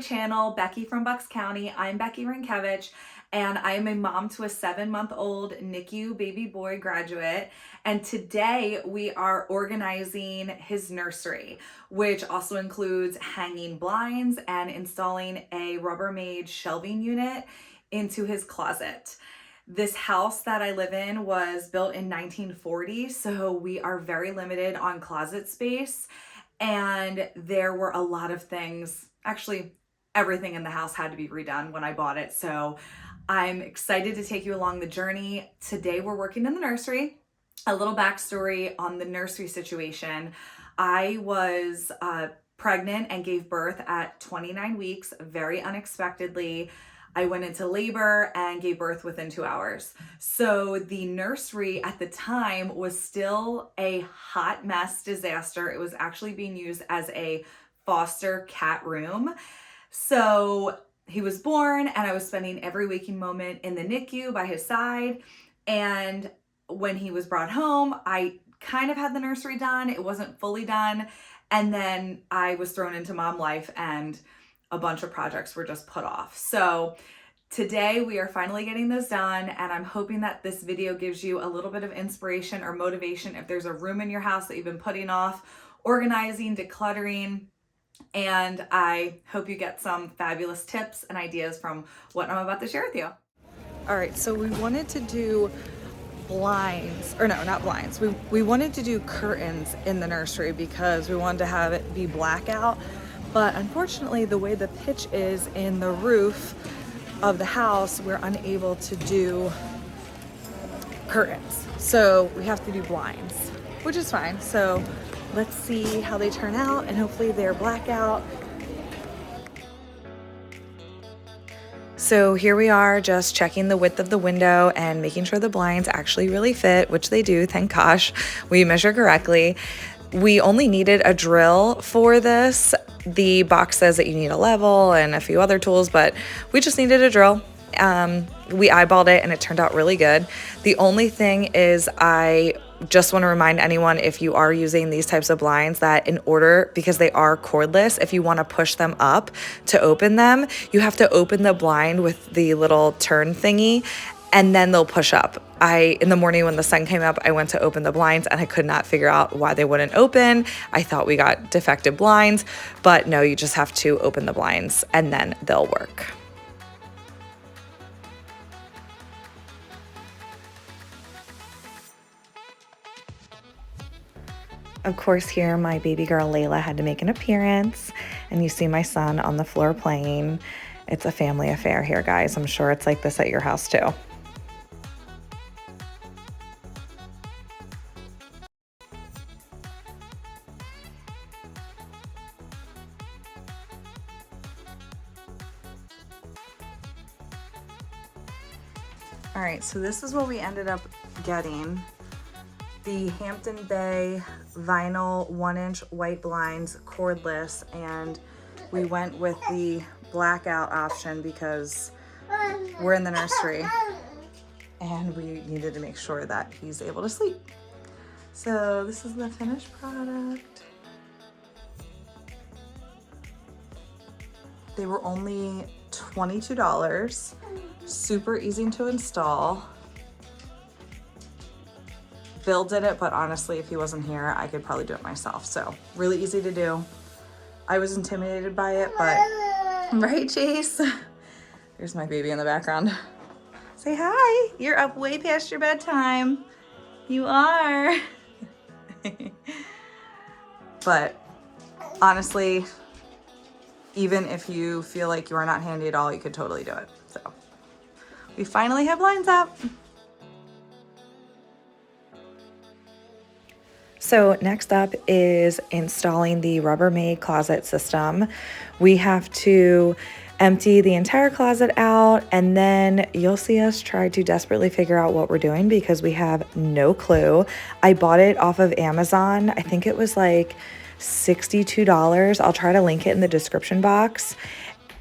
channel, Becky from Bucks County. I'm Becky Rynkiewicz, and I am a mom to a 7-month-old NICU baby boy graduate. And today we are organizing his nursery, which also includes hanging blinds and installing a Rubbermaid shelving unit into his closet. This house that I live in was built in 1940, so we are very limited on closet space. And there were a lot of things, actually everything in the house had to be redone when I bought it. So I'm excited to take you along the journey. Today we're working in the nursery. A little backstory on the nursery situation. I was pregnant and gave birth at 29 weeks, very unexpectedly. I went into labor and gave birth within 2 hours. So the nursery at the time was still a hot mess disaster. It was actually being used as a foster cat room. So he was born and I was spending every waking moment in the NICU by his side. And when he was brought home, I kind of had the nursery done. It wasn't fully done. And then I was thrown into mom life and a bunch of projects were just put off. So today we are finally getting this done, and I'm hoping that this video gives you a little bit of inspiration or motivation if there's a room in your house that you've been putting off, organizing, decluttering, and I hope you get some fabulous tips and ideas from what I'm about to share with you. All right, so we wanted to do blinds, or no, not blinds. We wanted to do curtains in the nursery because we wanted to have it be blackout. But unfortunately, the way the pitch is in the roof of the house, we're unable to do curtains. So we have to do blinds, which is fine. So let's see how they turn out, and hopefully they're blackout. So here we are, just checking the width of the window and making sure the blinds actually really fit, which they do, thank gosh. We measure correctly. We only needed a drill for this. The box says that you need a level and a few other tools, but we just needed a drill. We eyeballed it and it turned out really good. The only thing is, I just want to remind anyone, if you are using these types of blinds, that in order, because they are cordless, if you want to push them up to open them, you have to open the blind with the little turn thingy, and then they'll push up. In the morning when the sun came up, I went to open the blinds and I could not figure out why they wouldn't open. I thought we got defective blinds, but no, you just have to open the blinds and then they'll work. Of course, here my baby girl Layla had to make an appearance, and you see my son on the floor playing. It's a family affair here, guys. I'm sure it's like this at your house too. All right, so this is what we ended up getting. The Hampton Bay vinyl 1-inch white blinds, cordless, and we went with the blackout option because we're in the nursery and we needed to make sure that he's able to sleep. So this is the finished product. They were only $22. Super easy to install. Bill did it, but honestly, if he wasn't here, I could probably do it myself. So really easy to do. I was intimidated by it, but right, Chase? There's my baby in the background. Say hi. You're up way past your bedtime. You are. But honestly, even if you feel like you are not handy at all, you could totally do it. So we finally have blinds up. So next up is installing the Rubbermaid closet system. We have to empty the entire closet out, and then you'll see us try to desperately figure out what we're doing because we have no clue. I bought it off of Amazon. I think it was like $62. I'll try to link it in the description box.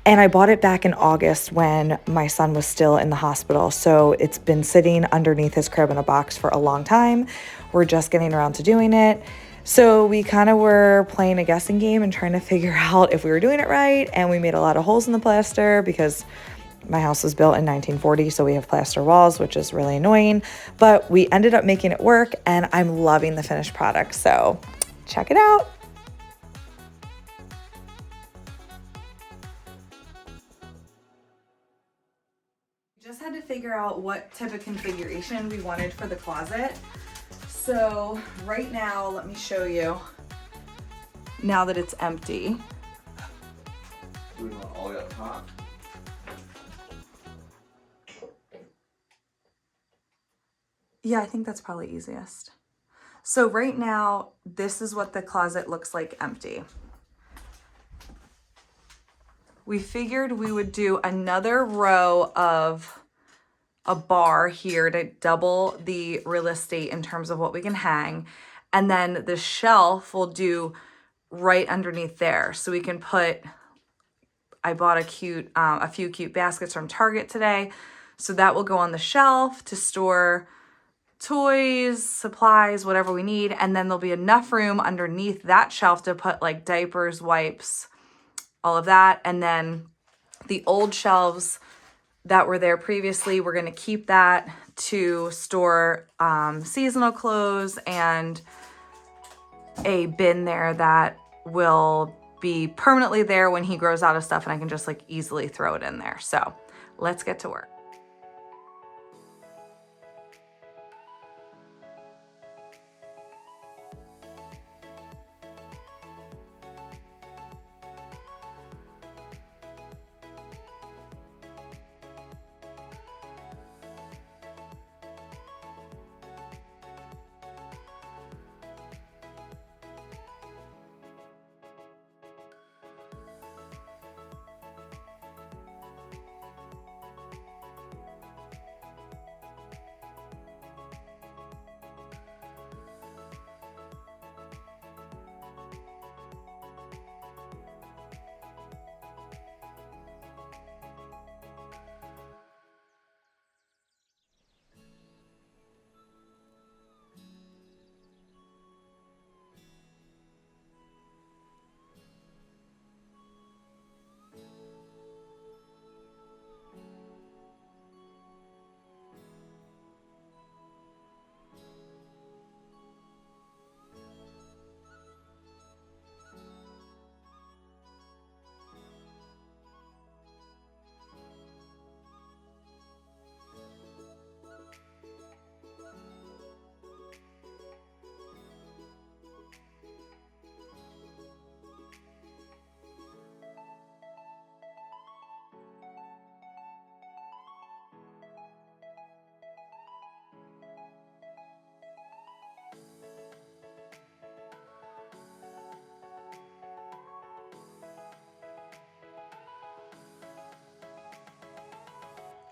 And I bought it back in August when my son was still in the hospital. So it's been sitting underneath his crib in a box for a long time. We're just getting around to doing it. So we kind of were playing a guessing game and trying to figure out if we were doing it right. And we made a lot of holes in the plaster because my house was built in 1940, so we have plaster walls, which is really annoying. But we ended up making it work, and I'm loving the finished product. So check it out. Just had to figure out what type of configuration we wanted for the closet. So right now, let me show you, now that it's empty. Do we want all the way up top? Yeah, I think that's probably easiest. So right now, this is what the closet looks like empty. We figured we would do another row of a bar here to double the real estate in terms of what we can hang. And then the shelf will do right underneath there. So we can put, I bought a few cute baskets from Target today. So that will go on the shelf to store toys, supplies, whatever we need. And then there'll be enough room underneath that shelf to put like diapers, wipes, all of that. And then the old shelves that were there previously, we're going to keep that to store seasonal clothes and a bin there that will be permanently there when he grows out of stuff, and I can just like easily throw it in there. So let's get to work.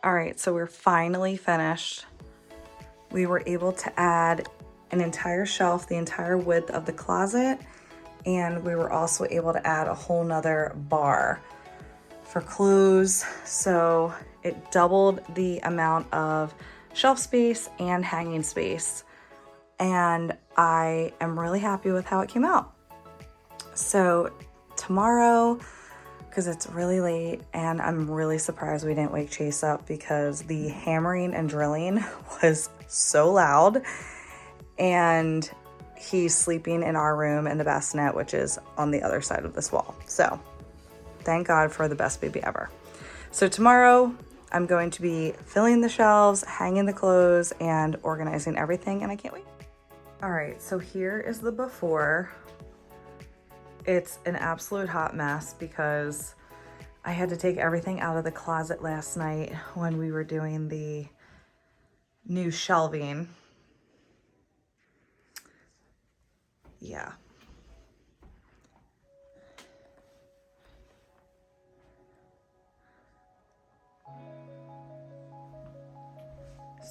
All right, so we're finally finished. We were able to add an entire shelf, the entire width of the closet, and we were also able to add a whole nother bar for clothes. So it doubled the amount of shelf space and hanging space. And I am really happy with how it came out. So tomorrow, because it's really late and I'm really surprised we didn't wake Chase up because the hammering and drilling was so loud, and he's sleeping in our room in the bassinet, which is on the other side of this wall. So thank God for the best baby ever. So tomorrow I'm going to be filling the shelves, hanging the clothes, and organizing everything, and I can't wait. All right, so here is the before. It's an absolute hot mess because I had to take everything out of the closet last night when we were doing the new shelving. Yeah.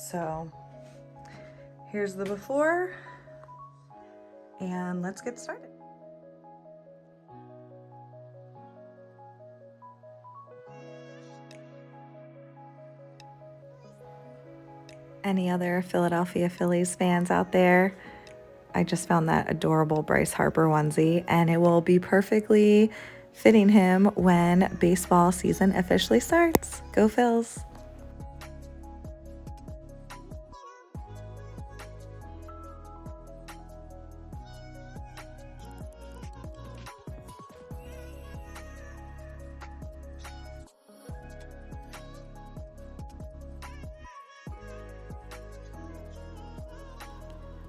So here's the before, and let's get started. Any other Philadelphia Phillies fans out there? I just found that adorable Bryce Harper onesie, and it will be perfectly fitting him when baseball season officially starts. Go Phils!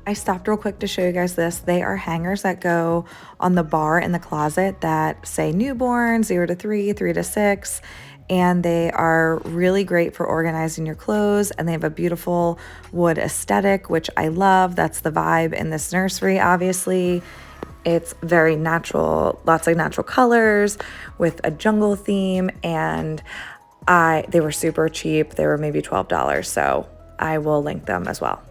I stopped real quick to show you guys this. They are hangers that go on the bar in the closet that say newborn, 0 to 3, 3 to 6, and they are really great for organizing your clothes, and they have a beautiful wood aesthetic, which I love. That's the vibe in this nursery, obviously. It's very natural, lots of natural colors with a jungle theme, and they were super cheap. They were maybe $12, so I will link them as well.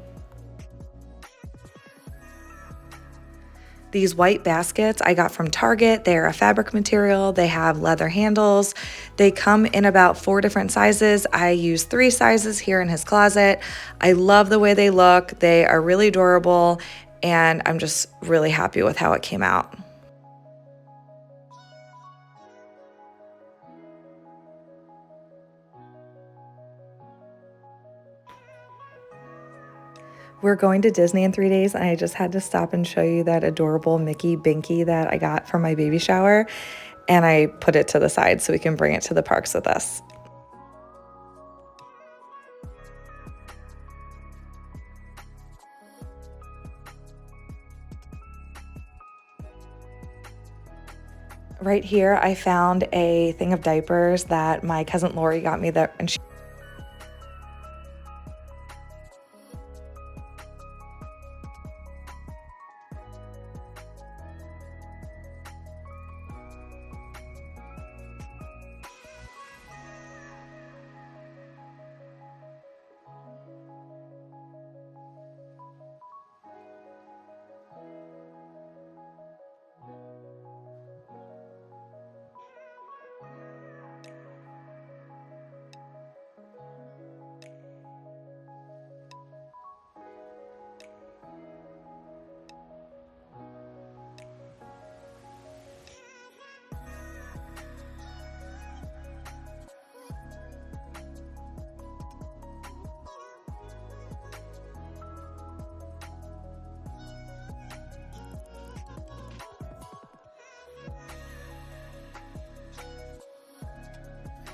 These white baskets I got from Target. They're a fabric material. They have leather handles. They come in about 4 different sizes. I use 3 sizes here in his closet. I love the way they look. They are really adorable, and I'm just really happy with how it came out. We're going to Disney in 3 days, and I just had to stop and show you that adorable Mickey Binky that I got for my baby shower, and I put it to the side so we can bring it to the parks with us. Right here, I found a thing of diapers that my cousin Lori got me and she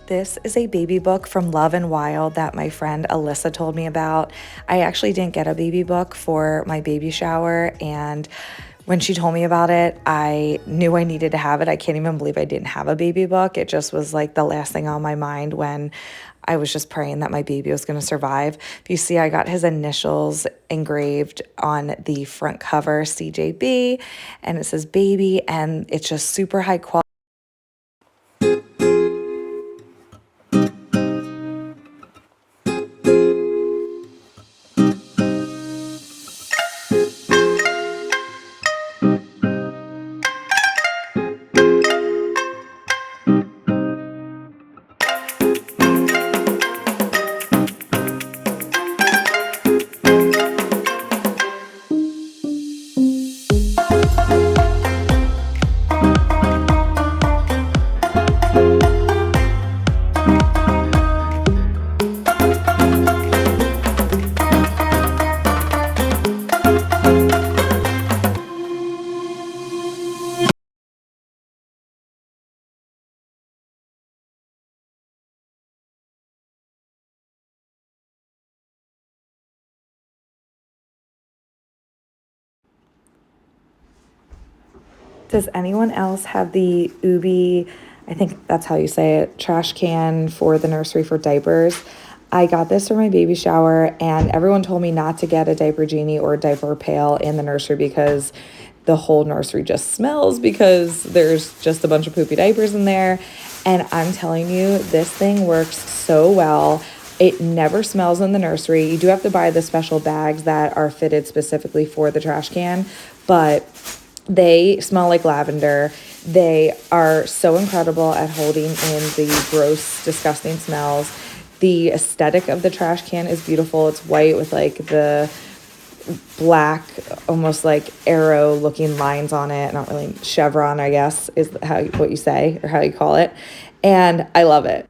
This is a baby book from Love and Wild that my friend Alyssa told me about. I actually didn't get a baby book for my baby shower, and when she told me about it, I knew I needed to have it. I can't even believe I didn't have a baby book. It just was like the last thing on my mind when I was just praying that my baby was going to survive. If you see, I got his initials engraved on the front cover, CJB, and it says baby, and it's just super high quality. Does anyone else have the Ubi, I think that's how you say it, trash can for the nursery for diapers? I got this for my baby shower, and everyone told me not to get a diaper genie or a diaper pail in the nursery because the whole nursery just smells because there's just a bunch of poopy diapers in there. And I'm telling you, this thing works so well. It never smells in the nursery. You do have to buy the special bags that are fitted specifically for the trash can, but they smell like lavender. They are so incredible at holding in the gross, disgusting smells. The aesthetic of the trash can is beautiful. It's white with like the black, almost like arrow looking lines on it. Not really chevron, I guess, is what you say or how you call it. And I love it.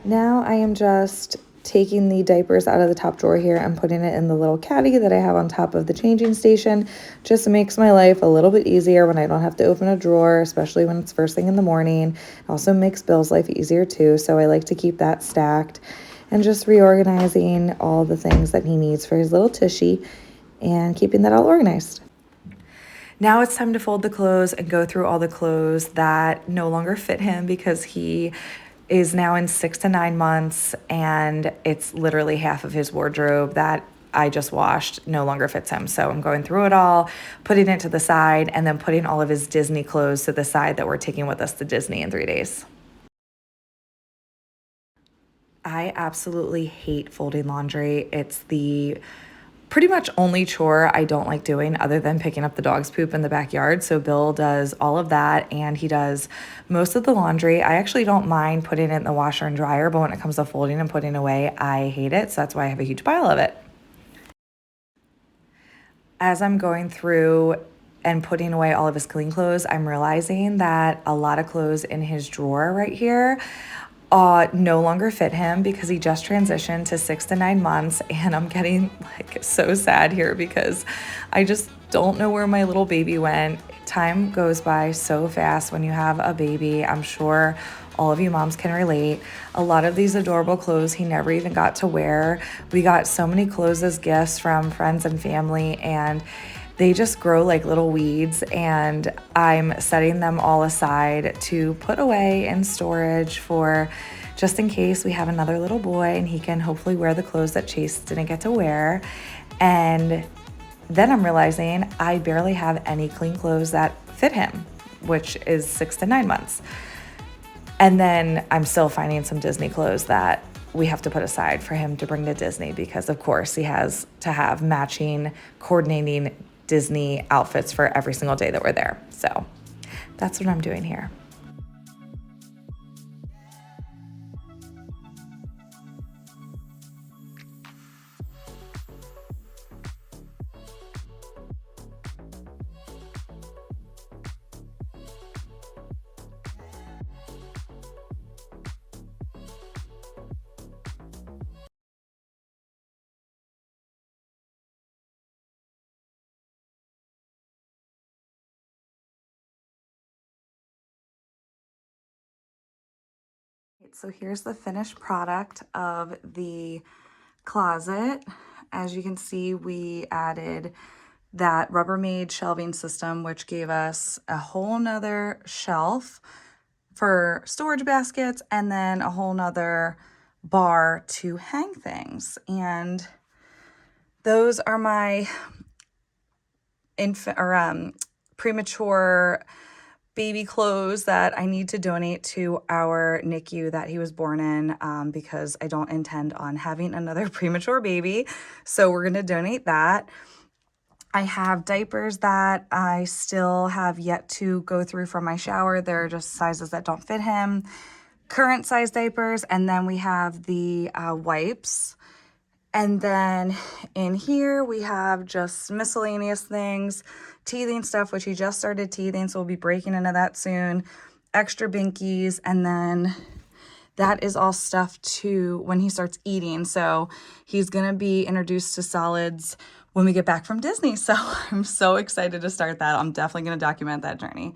Now I am just taking the diapers out of the top drawer here and putting it in the little caddy that I have on top of the changing station. Just makes my life a little bit easier when I don't have to open a drawer, especially when it's first thing in the morning. It also makes Bill's life easier too, so I like to keep that stacked and just reorganizing all the things that he needs for his little tushy and keeping that all organized. Now it's time to fold the clothes and go through all the clothes that no longer fit him because he is now in 6 to 9 months, and it's literally half of his wardrobe that I just washed no longer fits him. So I'm going through it all, putting it to the side, and then putting all of his Disney clothes to the side that we're taking with us to Disney in 3 days. I absolutely hate folding laundry. It's the pretty much only chore I don't like doing other than picking up the dog's poop in the backyard. So Bill does all of that, and he does most of the laundry. I actually don't mind putting it in the washer and dryer, but when it comes to folding and putting away, I hate it. So that's why I have a huge pile of it. As I'm going through and putting away all of his clean clothes, I'm realizing that a lot of clothes in his drawer right here no longer fit him because he just transitioned to 6 to 9 months, and I'm getting like so sad here because I just don't know where my little baby went. Time goes by so fast when you have a baby. I'm sure all of you moms can relate. A lot of these adorable clothes he never even got to wear. We got so many clothes as gifts from friends and family, and they just grow like little weeds, and I'm setting them all aside to put away in storage for just in case we have another little boy and he can hopefully wear the clothes that Chase didn't get to wear. And then I'm realizing I barely have any clean clothes that fit him, which is 6 to 9 months. And then I'm still finding some Disney clothes that we have to put aside for him to bring to Disney because, of course, he has to have matching, coordinating Disney outfits for every single day that we're there. So that's what I'm doing here. So here's the finished product of the closet. As you can see, we added that Rubbermaid shelving system, which gave us a whole nother shelf for storage baskets and then a whole nother bar to hang things. And those are my premature baby clothes that I need to donate to our NICU that he was born in because I don't intend on having another premature baby. So we're going to donate that. I have diapers that I still have yet to go through from my shower. They're just sizes that don't fit him. Current size diapers. And then we have the wipes. And then in here we have just miscellaneous things, teething stuff, which he just started teething, so we'll be breaking into that soon. Extra binkies, and then that is all stuff to when he starts eating. So he's gonna be introduced to solids when we get back from Disney. So I'm so excited to start that. I'm definitely gonna document that journey.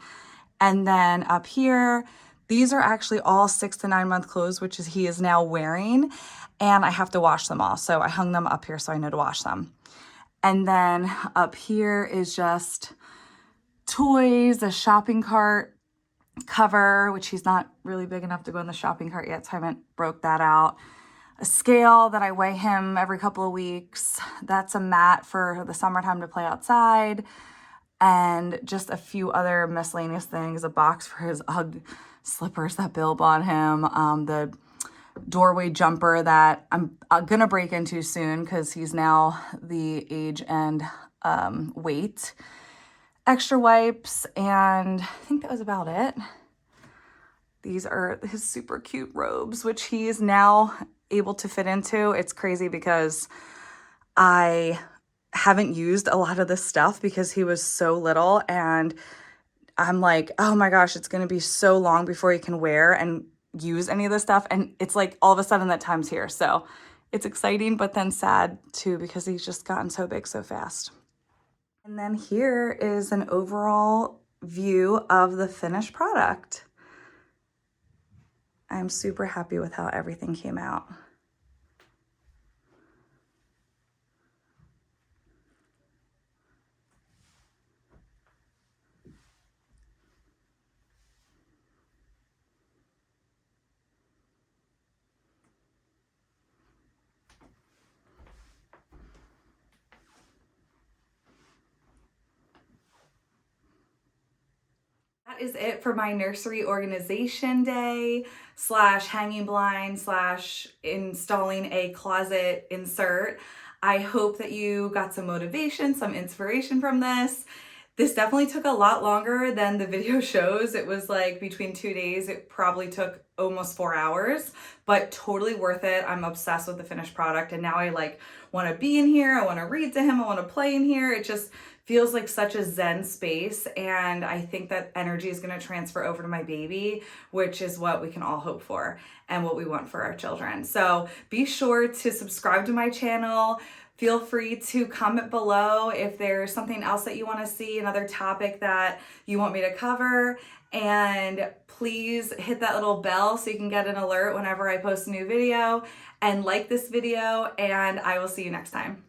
And then up here, these are actually all 6 to 9 month clothes, which is he is now wearing, and I have to wash them all. So I hung them up here so I know to wash them. And then up here is just toys, a shopping cart cover, which he's not really big enough to go in the shopping cart yet, so I haven't broke that out. A scale that I weigh him every couple of weeks. That's a mat for the summertime to play outside. And just a few other miscellaneous things. A box for his Ugg slippers that Bill bought him. The doorway jumper that I'm gonna break into soon because he's now the age and weight. Extra wipes, and I think that was about it. These are his super cute robes, which he is now able to fit into. It's crazy because I haven't used a lot of this stuff because he was so little, and I'm like, oh my gosh, it's gonna be so long before he can wear and use any of this stuff. And it's like all of a sudden that time's here. So it's exciting, but then sad too, because he's just gotten so big so fast. And then here is an overall view of the finished product. I'm super happy with how everything came out. That is it for my nursery organization day / hanging blind / installing a closet insert. I hope that you got some motivation, some inspiration from this. This definitely took a lot longer than the video shows. It was like between 2 days. It probably took almost 4 hours, but totally worth it. I'm obsessed with the finished product, and now I like want to be in here. I want to read to him. I want to play in here. It just feels like such a zen space, and I think that energy is going to transfer over to my baby, which is what we can all hope for and what we want for our children. So be sure to subscribe to my channel. Feel free to comment below if there's something else that you want to see, another topic that you want me to cover. And please hit that little bell so you can get an alert whenever I post a new video, and like this video, and I will see you next time.